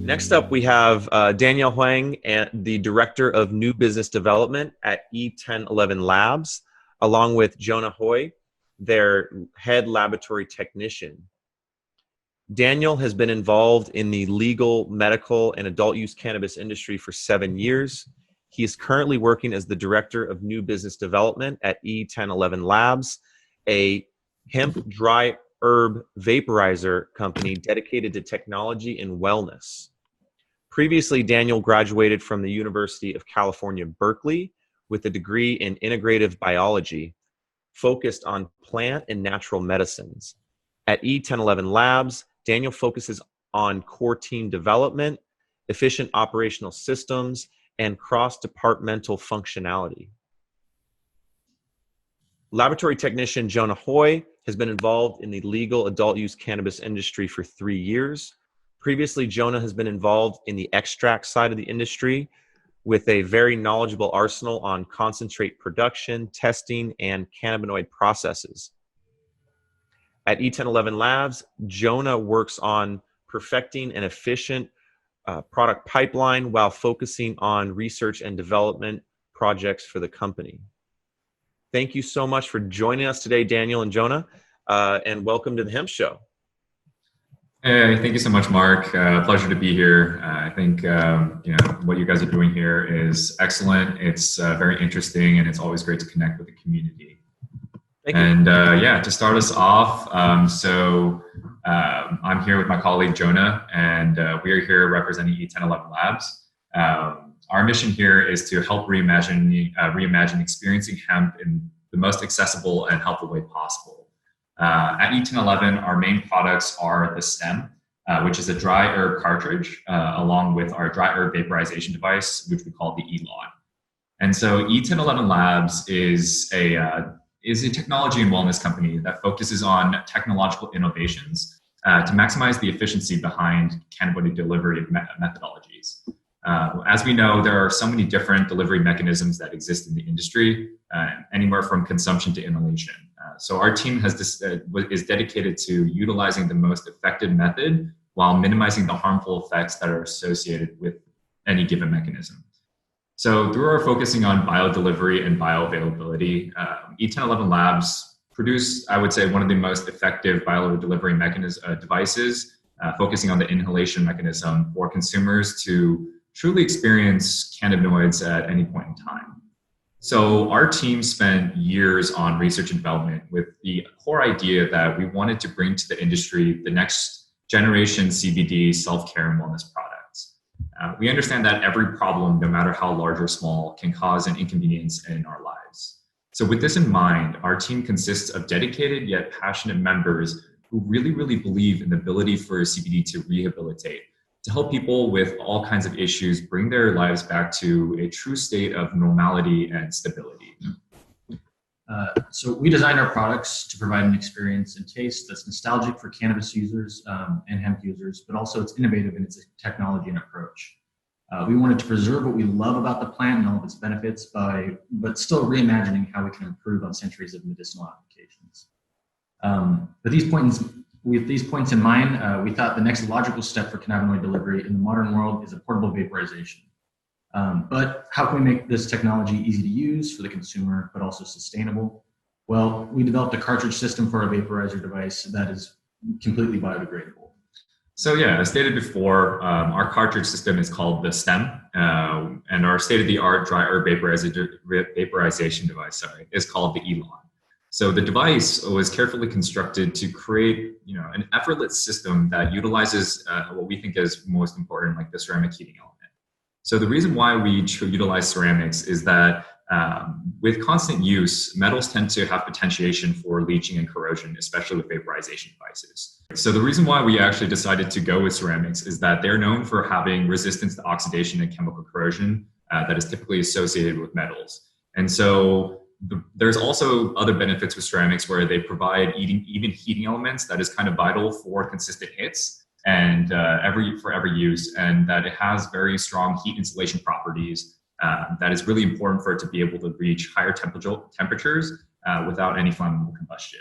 Next up, we have Daniel Hwang, the Director of New Business Development at E1011 Labs, along with Jonah Hoye, their Head Laboratory Technician. Daniel has been involved in the legal, medical, and adult use cannabis industry for 7 years. He is currently working as the Director of New Business Development at E1011 Labs, a hemp dry herb vaporizer company dedicated to technology and wellness. Previously, Daniel graduated from the University of California, Berkeley, with a degree in Integrative Biology, focused on plant and natural medicines. At E1011 Labs, Daniel focuses on core team development, efficient operational systems, and cross-departmental functionality. Laboratory technician Jonah Hoye has been involved in the legal adult use cannabis industry for 3 years. Previously, Jonah has been involved in the extract side of the industry with a very knowledgeable arsenal on concentrate production, testing, and cannabinoid processes. At E1011 Labs, Jonah works on perfecting an efficient product pipeline while focusing on research and development projects for the company. Thank you so much for joining us today, Daniel and Jonah, and welcome to the Hemp Show. Hey, thank you so much, Mark. Pleasure to be here. I think what you guys are doing here is excellent. It's very interesting, and it's always great to connect with the community. Thank you. And to start us off, I'm here with my colleague Jonah, and we are here representing E1011 Labs. Our mission here is to help reimagine experiencing hemp in the most accessible and helpful way possible. At E1011, our main products are the stem, which is a dry herb cartridge, along with our dry herb vaporization device, which we call the E-Lawn. And so E1011 Labs is a technology and wellness company that focuses on technological innovations to maximize the efficiency behind cannabinoid delivery methodologies. As we know, there are so many different delivery mechanisms that exist in the industry, anywhere from consumption to inhalation. So our team is dedicated to utilizing the most effective method while minimizing the harmful effects that are associated with any given mechanism. So through our focusing on biodelivery and bioavailability, E1011 Labs produce, I would say, one of the most effective biodelivery devices, focusing on the inhalation mechanism for consumers to truly experience cannabinoids at any point in time. So our team spent years on research and development with the core idea that we wanted to bring to the industry the next generation CBD self-care and wellness products. We understand that every problem, no matter how large or small, can cause an inconvenience in our lives. So with this in mind, our team consists of dedicated yet passionate members who really, really believe in the ability for CBD to rehabilitate, to help people with all kinds of issues bring their lives back to a true state of normality and stability. So we designed our products to provide an experience and taste that's nostalgic for cannabis users and hemp users, but also it's innovative in its technology and approach. We wanted to preserve what we love about the plant and all of its benefits, but still reimagining how we can improve on centuries of medicinal applications. With these points in mind, we thought the next logical step for cannabinoid delivery in the modern world is a portable vaporization. But how can we make this technology easy to use for the consumer, but also sustainable? Well, we developed a cartridge system for our vaporizer device that is completely biodegradable. So as stated before, our cartridge system is called the STEM, and our state-of-the-art dry herb vaporization device, is called the E-Lawn. So the device was carefully constructed to create, an effortless system that utilizes what we think is most important, like the ceramic heating element. So the reason why we utilize ceramics is that with constant use, metals tend to have potentiation for leaching and corrosion, especially with vaporization devices. So the reason why we actually decided to go with ceramics is that they're known for having resistance to oxidation and chemical corrosion that is typically associated with metals. And so there's also other benefits with ceramics where they provide even heating elements that is kind of vital for consistent hits and for every use, and that it has very strong heat insulation properties that is really important for it to be able to reach higher temperatures without any flammable combustion.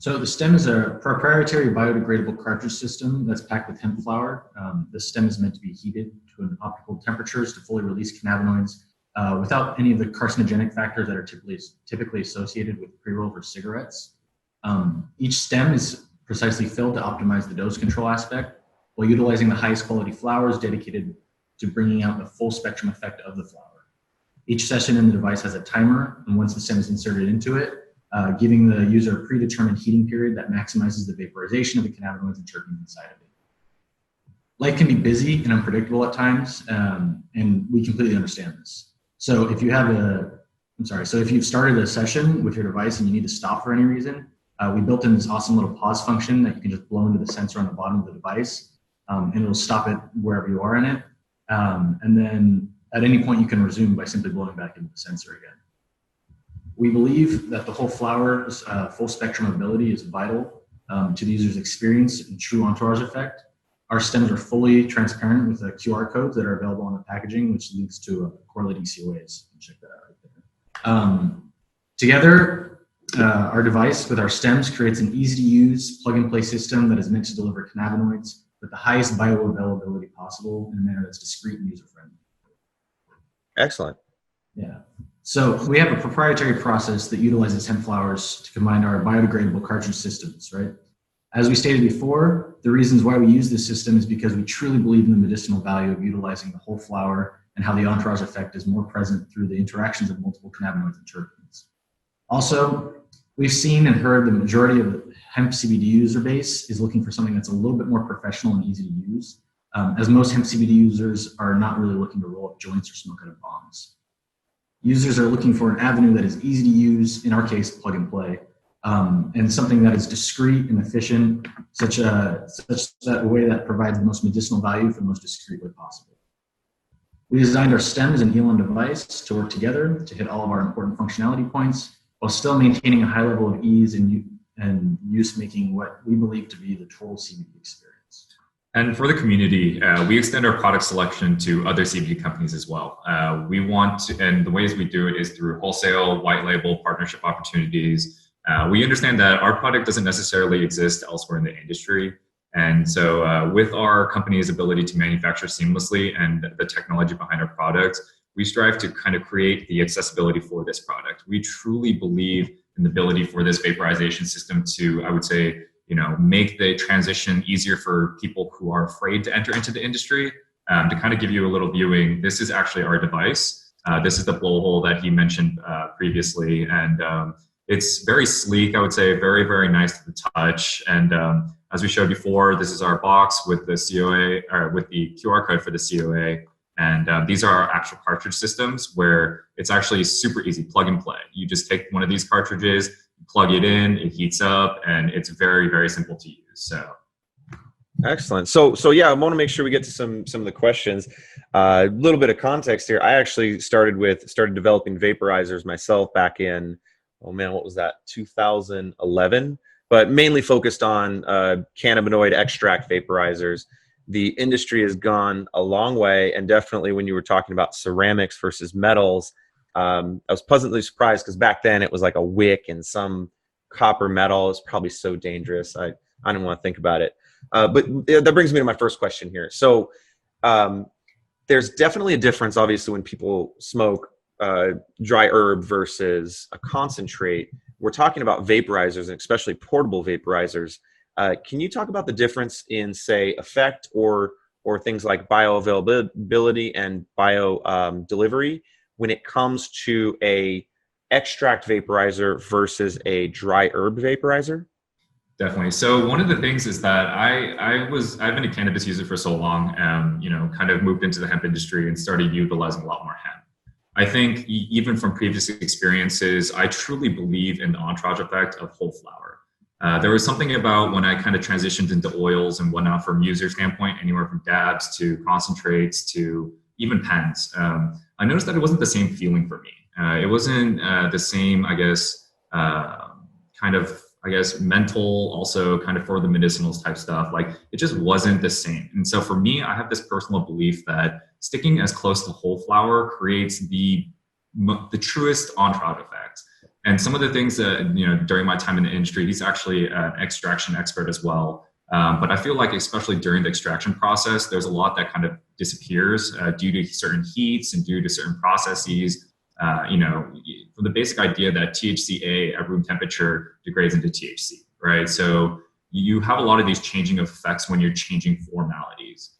So the stem is a proprietary biodegradable cartridge system that's packed with hemp flower. The stem is meant to be heated to an optimal temperatures to fully release cannabinoids without any of the carcinogenic factors that are typically associated with pre-rolls or cigarettes. Each stem is precisely filled to optimize the dose control aspect while utilizing the highest quality flowers dedicated to bringing out the full spectrum effect of the flower. Each session in the device has a timer, and once the stem is inserted into it, giving the user a predetermined heating period that maximizes the vaporization of the cannabinoids and terpenes inside of it. Life can be busy and unpredictable at times, and we completely understand this. So if you've started a session with your device and you need to stop for any reason, we built in this awesome little pause function that you can just blow into the sensor on the bottom of the device, and it'll stop it wherever you are in it. And then at any point you can resume by simply blowing back into the sensor again. We believe that the whole flower's full spectrum ability is vital to the user's experience and true entourage effect. Our stems are fully transparent with QR codes that are available on the packaging, which links to correlating COAs. Check that out right there. Together, our device with our stems creates an easy-to-use, plug-and-play system that is meant to deliver cannabinoids with the highest bioavailability possible in a manner that's discreet and user-friendly. Excellent. Yeah. So we have a proprietary process that utilizes hemp flowers to combine our biodegradable cartridge systems, right? As we stated before, the reasons why we use this system is because we truly believe in the medicinal value of utilizing the whole flower and how the entourage effect is more present through the interactions of multiple cannabinoids and terpenes. Also, we've seen and heard the majority of the hemp CBD user base is looking for something that's a little bit more professional and easy to use, as most hemp CBD users are not really looking to roll up joints or smoke out of bongs. Users are looking for an avenue that is easy to use, in our case, plug and play, and something that is discreet and efficient, such that a way that provides the most medicinal value for the most discreet way possible. We designed our stems and E1011 device to work together to hit all of our important functionality points while still maintaining a high level of ease and use, making what we believe to be the total CBD experience. And for the community, we extend our product selection to other CBD companies as well. We want to, and the ways we do it is through wholesale, white label, partnership opportunities. We understand that our product doesn't necessarily exist elsewhere in the industry. And so with our company's ability to manufacture seamlessly and the technology behind our products, we strive to kind of create the accessibility for this product. We truly believe in the ability for this vaporization system to, I would say, make the transition easier for people who are afraid to enter into the industry. To kind of give you a little viewing, this is actually our device. This is the blowhole that he mentioned previously. And it's very sleek, I would say, very, very nice to the touch. And as we showed before, this is our box with the COA, or with the QR code for the COA. And these are our actual cartridge systems where it's actually super easy, plug and play. You just take one of these cartridges, plug it in, it heats up, and it's very, very simple to use. So excellent. So yeah, I want to make sure we get to some of the questions. A little bit of context here. I actually started developing vaporizers myself back in, what was that, 2011, but mainly focused on cannabinoid extract vaporizers. The industry has gone a long way, and definitely when you were talking about ceramics versus metals, I was pleasantly surprised because back then it was like a wick and some copper metal. It's probably so dangerous. I don't want to think about it. But that brings me to my first question here. So there's definitely a difference, obviously, when people smoke dry herb versus a concentrate. We're talking about vaporizers, and especially portable vaporizers. Can you talk about the difference in, say, effect or things like bioavailability and bio delivery when it comes to a extract vaporizer versus a dry herb vaporizer? Definitely. So one of the things is that I've been a cannabis user for so long, kind of moved into the hemp industry and started utilizing a lot more hemp. I think even from previous experiences, I truly believe in the entourage effect of whole flower. There was something about when I kind of transitioned into oils and whatnot from user standpoint, anywhere from dabs to concentrates to even pens. I noticed that it wasn't the same feeling for me. It wasn't the same, I guess, kind of I guess, mental, also kind of for the medicinal type stuff. Like it just wasn't the same. And so for me, I have this personal belief that sticking as close to whole flower creates the truest entourage effect. And some of the things that, during my time in the industry, he's actually an extraction expert as well. But I feel like, especially during the extraction process, there's a lot that kind of disappears due to certain heats and due to certain processes. From the basic idea that THCA at room temperature degrades into THC, right? So you have a lot of these changing effects when you're changing formalities.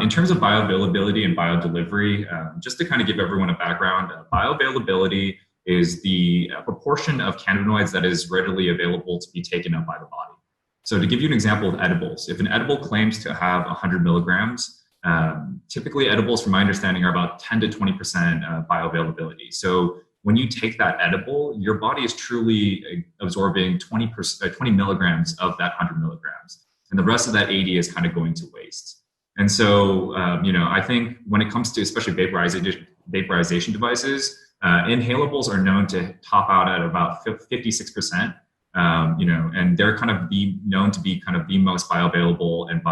In terms of bioavailability and biodelivery, just to kind of give everyone a background, bioavailability is the proportion of cannabinoids that is readily available to be taken up by the body. So to give you an example of edibles, if an edible claims to have 100 milligrams, typically edibles, from my understanding, are about 10 to 20% bioavailability. So when you take that edible, your body is truly absorbing 20 milligrams of that 100 milligrams. And the rest of that 80 is kind of going to waste. And so, I think when it comes to especially vaporization devices, inhalables are known to top out at about 56%. And they're kind of known to be kind of the most bioavailable and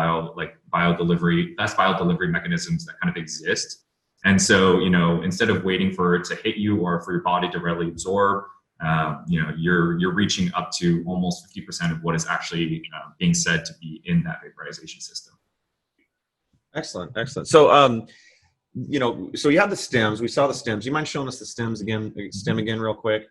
best biodelivery mechanisms that kind of exist. And so, instead of waiting for it to hit you or for your body to readily absorb, you're reaching up to almost 50% of what is actually being said to be in that vaporization system. Excellent. So, so you have the stems. We saw the stems. You mind showing us the stems again, real quick?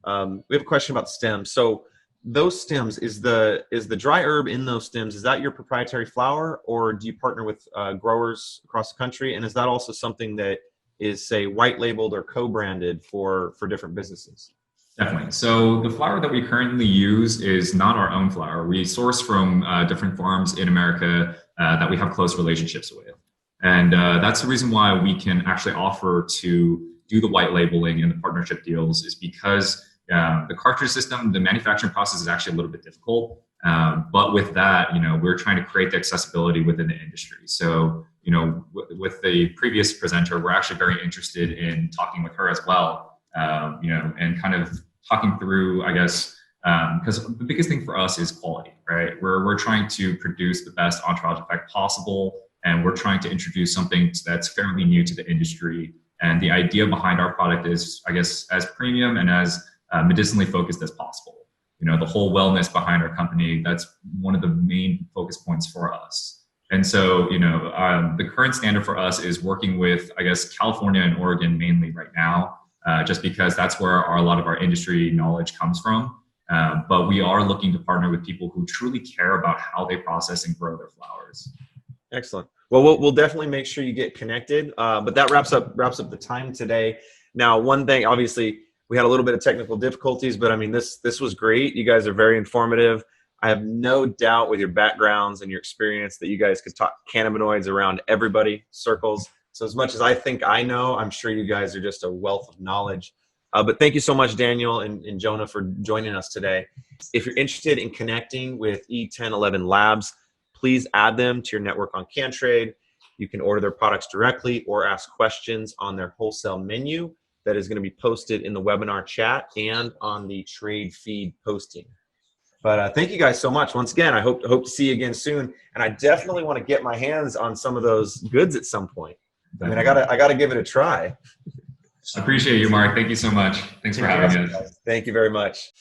We have a question about stems. So those stems, is the dry herb in those stems, is that your proprietary flower, or do you partner with growers across the country? And is that also something that is, say, white labeled or co-branded for different businesses? Definitely. So the flower that we currently use is not our own flower. We source from different farms in America that we have close relationships with. And that's the reason why we can actually offer to do the white labeling and the partnership deals, is because the cartridge system, the manufacturing process is actually a little bit difficult. But with that, we're trying to create the accessibility within the industry. So, with the previous presenter, we're actually very interested in talking with her as well, and kind of talking through, I guess, because the biggest thing for us is quality, right? We're trying to produce the best entourage effect possible, and we're trying to introduce something that's fairly new to the industry. And the idea behind our product is, I guess, as premium and as medicinally focused as possible. The whole wellness behind our company, that's one of the main focus points for us. And so, the current standard for us is working with, I guess, California and Oregon mainly right now, just because that's where a lot of our industry knowledge comes from. But we are looking to partner with people who truly care about how they process and grow their flowers. Excellent. Well, we'll definitely make sure you get connected. But that wraps up the time today. Now, one thing, obviously, we had a little bit of technical difficulties, but I mean, this was great. You guys are very informative. I have no doubt with your backgrounds and your experience that you guys could talk cannabinoids around everybody, circles. So as much as I think I know, I'm sure you guys are just a wealth of knowledge. But thank you so much, Daniel and Jonah, for joining us today. If you're interested in connecting with E1011 Labs, please add them to your network on CanTrade. You can order their products directly or ask questions on their wholesale menu that is going to be posted in the webinar chat and on the trade feed posting. But thank you guys so much. Once again, I hope to see you again soon. And I definitely want to get my hands on some of those goods at some point. I mean, I gotta give it a try. I appreciate you, Mark. Thank you so much. Thanks for having us. Thank you very much.